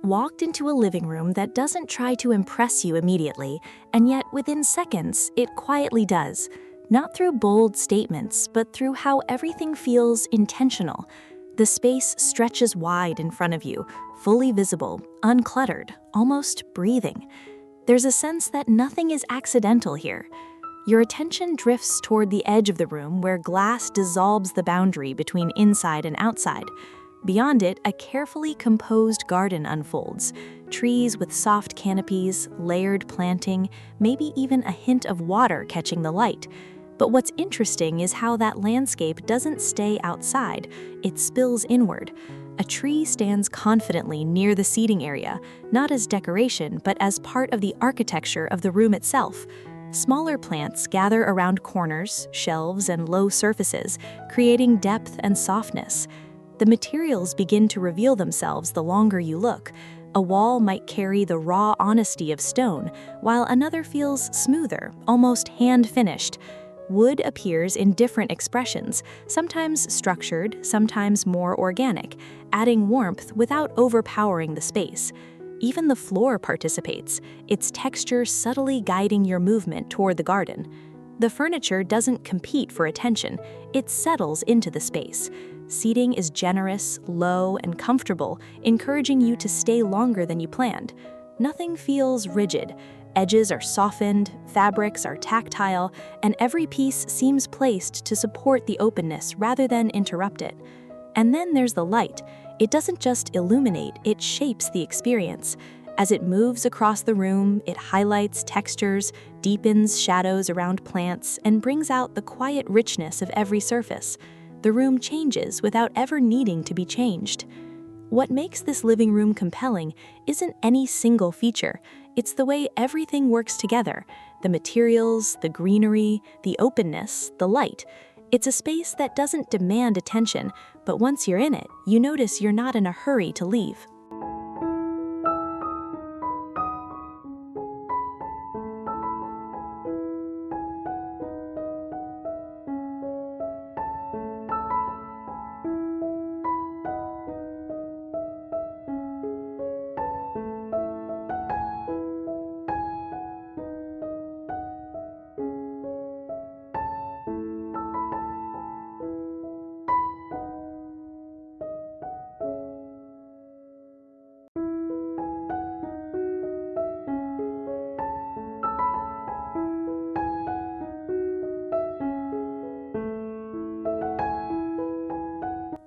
walked into a living room that doesn't try to impress you immediately, and yet within seconds, it quietly does. Not through bold statements, but through how everything feels intentional. The space stretches wide in front of you, fully visible, uncluttered, almost breathing. There's a sense that nothing is accidental here. Your attention drifts toward the edge of the room where glass dissolves the boundary between inside and outside. Beyond it, a carefully composed garden unfolds. Trees with soft canopies, layered planting, maybe even a hint of water catching the light. But what's interesting is how that landscape doesn't stay outside, it spills inward. A tree stands confidently near the seating area, not as decoration, but as part of the architecture of the room itself. Smaller plants gather around corners, shelves, and low surfaces, creating depth and softness. The materials begin to reveal themselves the longer you look. A wall might carry the raw honesty of stone, while another feels smoother, almost hand-finished. Wood appears in different expressions, sometimes structured, sometimes more organic, adding warmth without overpowering the space. Even the floor participates, its texture subtly guiding your movement toward the garden. The furniture doesn't compete for attention, it settles into the space. Seating is generous, low, and comfortable, encouraging you to stay longer than you planned. Nothing feels rigid. Edges are softened, fabrics are tactile, and every piece seems placed to support the openness rather than interrupt it. And then there's the light. It doesn't just illuminate, it shapes the experience. As it moves across the room, it highlights textures, deepens shadows around plants, and brings out the quiet richness of every surface. The room changes without ever needing to be changed. What makes this living room compelling isn't any single feature, it's the way everything works together. The materials, the greenery, the openness, the light. It's a space that doesn't demand attention, but once you're in it, you notice you're not in a hurry to leave.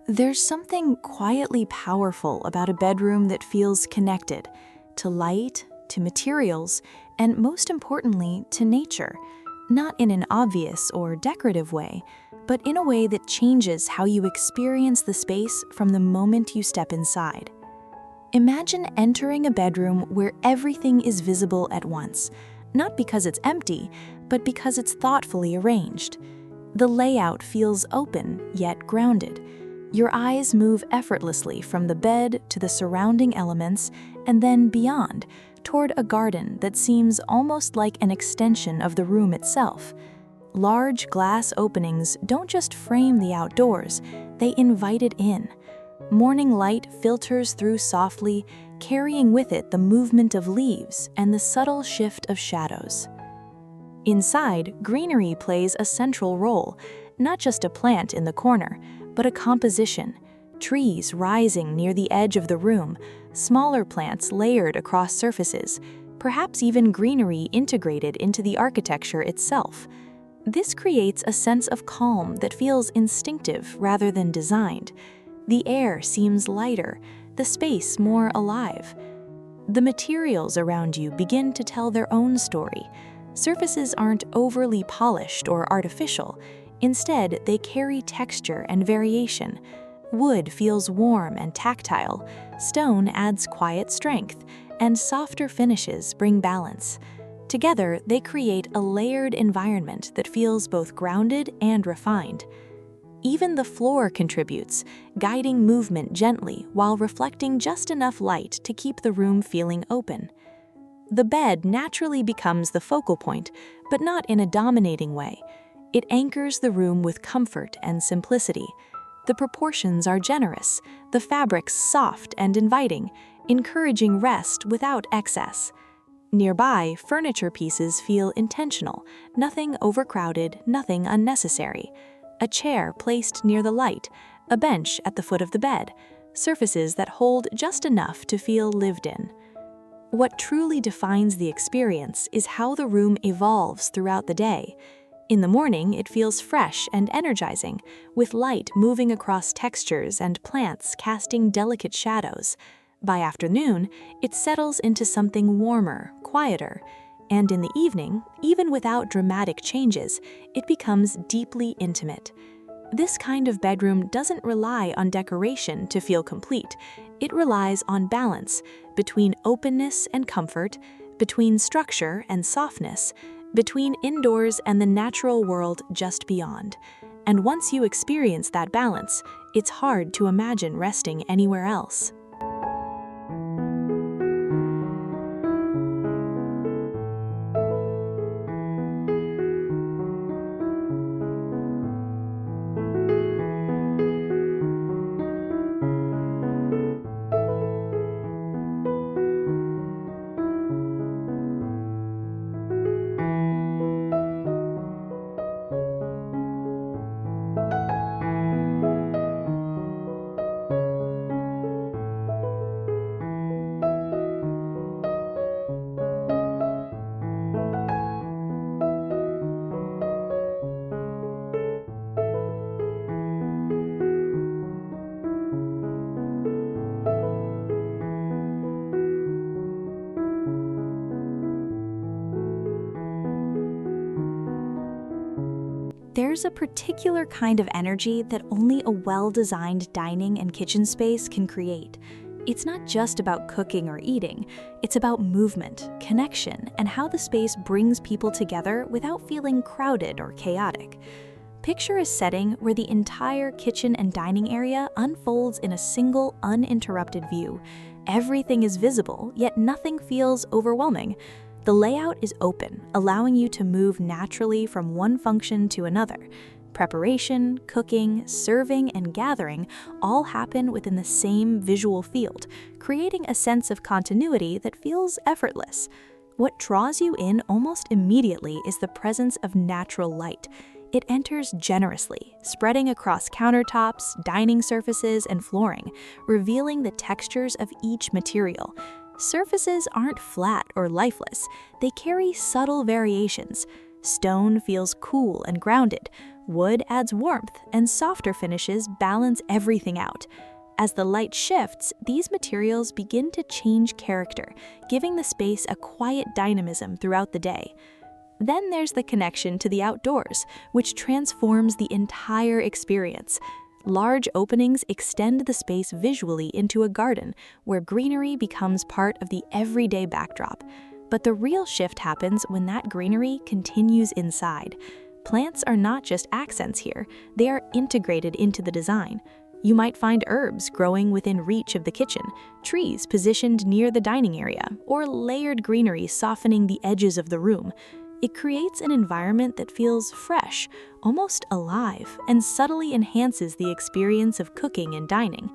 There's something quietly powerful about a bedroom that feels connected to light, to materials, and most importantly, to nature. Not in an obvious or decorative way, but in a way that changes how you experience the space from the moment you step inside. Imagine entering a bedroom where everything is visible at once, not because it's empty, but because it's thoughtfully arranged. The layout feels open, yet grounded. Your eyes move effortlessly from the bed to the surrounding elements and then beyond, toward a garden that seems almost like an extension of the room itself. Large glass openings don't just frame the outdoors, they invite it in. Morning light filters through softly, carrying with it the movement of leaves and the subtle shift of shadows. Inside, greenery plays a central role, not just a plant in the corner, but a composition. Trees rising near the edge of the room, smaller plants layered across surfaces, perhaps even greenery integrated into the architecture itself. This creates a sense of calm that feels instinctive rather than designed. The air seems lighter, the space more alive. The materials around you begin to tell their own story. Surfaces aren't overly polished or artificial. Instead, they carry texture and variation. Wood feels warm and tactile, stone adds quiet strength, and softer finishes bring balance. Together, they create a layered environment that feels both grounded and refined. Even the floor contributes, guiding movement gently while reflecting just enough light to keep the room feeling open. The bed naturally becomes the focal point, but not in a dominating way. It anchors the room with comfort and simplicity. The proportions are generous, the fabrics soft and inviting, encouraging rest without excess. Nearby, furniture pieces feel intentional, nothing overcrowded, nothing unnecessary. A chair placed near the light, a bench at the foot of the bed, surfaces that hold just enough to feel lived in. What truly defines the experience is how the room evolves throughout the day. In the morning, it feels fresh and energizing, with light moving across textures and plants casting delicate shadows. By afternoon, it settles into something warmer, quieter, and in the evening, even without dramatic changes, it becomes deeply intimate. This kind of bedroom doesn't rely on decoration to feel complete. It relies on balance between openness and comfort, between structure and softness, between indoors and the natural world just beyond. And once you experience that balance, it's hard to imagine resting anywhere else. There's a particular kind of energy that only a well-designed dining and kitchen space can create. It's not just about cooking or eating, it's about movement, connection, and how the space brings people together without feeling crowded or chaotic. Picture a setting where the entire kitchen and dining area unfolds in a single, uninterrupted view. Everything is visible, yet nothing feels overwhelming. The layout is open, allowing you to move naturally from one function to another. Preparation, cooking, serving, and gathering all happen within the same visual field, creating a sense of continuity that feels effortless. What draws you in almost immediately is the presence of natural light. It enters generously, spreading across countertops, dining surfaces, and flooring, revealing the textures of each material. Surfaces aren't flat or lifeless, they carry subtle variations. Stone feels cool and grounded, wood adds warmth, and softer finishes balance everything out. As the light shifts, these materials begin to change character, giving the space a quiet dynamism throughout the day. Then there's the connection to the outdoors, which transforms the entire experience. Large openings extend the space visually into a garden, where greenery becomes part of the everyday backdrop. But the real shift happens when that greenery continues inside. Plants are not just accents here, they are integrated into the design. You might find herbs growing within reach of the kitchen, trees positioned near the dining area, or layered greenery softening the edges of the room. It creates an environment that feels fresh, almost alive, and subtly enhances the experience of cooking and dining.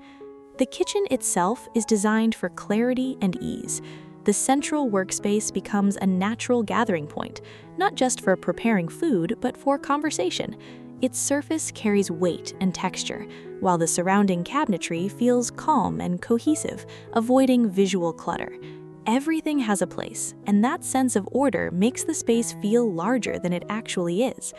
The kitchen itself is designed for clarity and ease. The central workspace becomes a natural gathering point, not just for preparing food, but for conversation. Its surface carries weight and texture, while the surrounding cabinetry feels calm and cohesive, avoiding visual clutter. Everything has a place, and that sense of order makes the space feel larger than it actually is.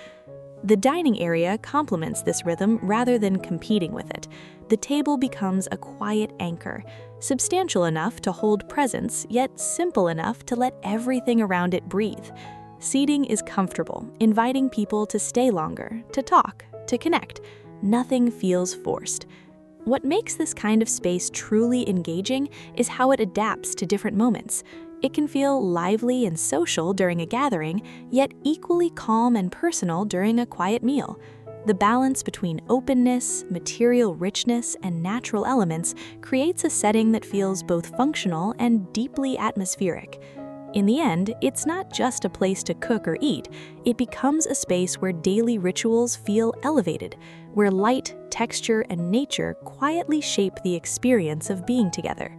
The dining area complements this rhythm rather than competing with it. The table becomes a quiet anchor, substantial enough to hold presence, yet simple enough to let everything around it breathe. Seating is comfortable, inviting people to stay longer, to talk, to connect. Nothing feels forced. What makes this kind of space truly engaging is how it adapts to different moments. It can feel lively and social during a gathering, yet equally calm and personal during a quiet meal. The balance between openness, material richness, and natural elements creates a setting that feels both functional and deeply atmospheric. In the end, it's not just a place to cook or eat, it becomes a space where daily rituals feel elevated, where light, texture, and nature quietly shape the experience of being together.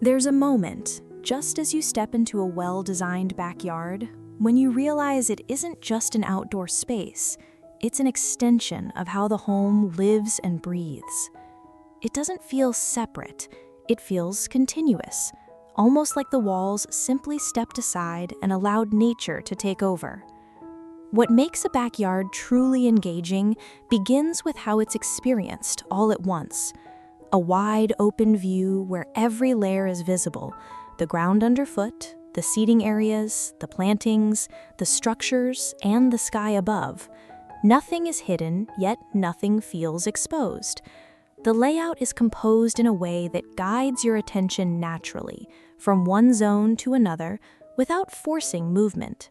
There's a moment, just as you step into a well-designed backyard, when you realize it isn't just an outdoor space, it's an extension of how the home lives and breathes. It doesn't feel separate, it feels continuous, almost like the walls simply stepped aside and allowed nature to take over. What makes a backyard truly engaging begins with how it's experienced all at once. A wide open view where every layer is visible, the ground underfoot, the seating areas, the plantings, the structures, and the sky above. Nothing is hidden, yet nothing feels exposed. The layout is composed in a way that guides your attention naturally, from one zone to another, without forcing movement.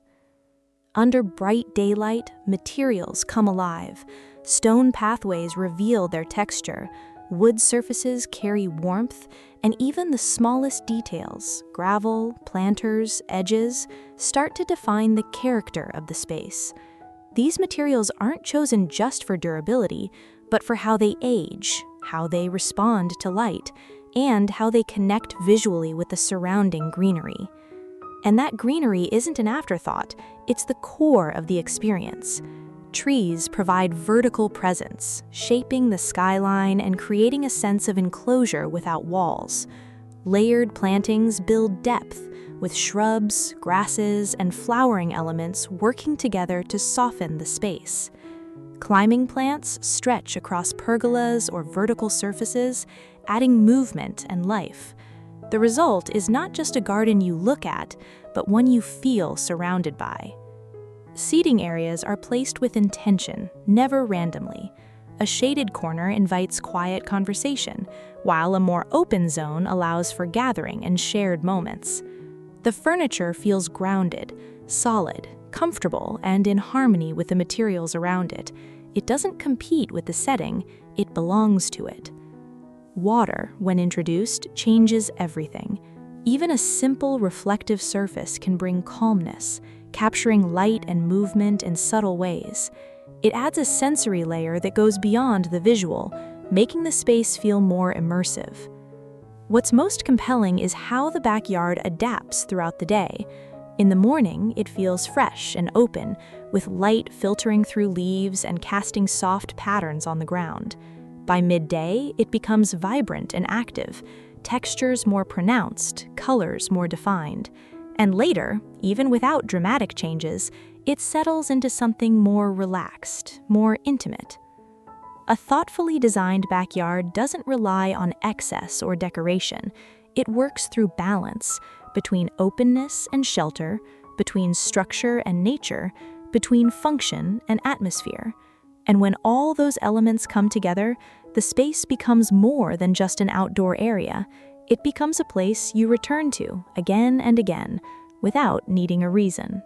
Under bright daylight, materials come alive. Stone pathways reveal their texture, wood surfaces carry warmth, and even the smallest details, gravel, planters, edges, start to define the character of the space. These materials aren't chosen just for durability, but for how they age, how they respond to light, and how they connect visually with the surrounding greenery. And that greenery isn't an afterthought, it's the core of the experience. Trees provide vertical presence, shaping the skyline and creating a sense of enclosure without walls. Layered plantings build depth, with shrubs, grasses, and flowering elements working together to soften the space. Climbing plants stretch across pergolas or vertical surfaces, adding movement and life. The result is not just a garden you look at, but one you feel surrounded by. Seating areas are placed with intention, never randomly. A shaded corner invites quiet conversation, while a more open zone allows for gathering and shared moments. The furniture feels grounded, solid, comfortable, and in harmony with the materials around it. It doesn't compete with the setting, it belongs to it. Water, when introduced, changes everything. Even a simple reflective surface can bring calmness, capturing light and movement in subtle ways. It adds a sensory layer that goes beyond the visual, making the space feel more immersive. What's most compelling is how the backyard adapts throughout the day. In the morning, it feels fresh and open, with light filtering through leaves and casting soft patterns on the ground. By midday, it becomes vibrant and active, textures more pronounced, colors more defined. And later, even without dramatic changes, it settles into something more relaxed, more intimate. A thoughtfully designed backyard doesn't rely on excess or decoration. It works through balance, between openness and shelter, between structure and nature, between function and atmosphere. And when all those elements come together, the space becomes more than just an outdoor area. It becomes a place you return to again and again, without needing a reason.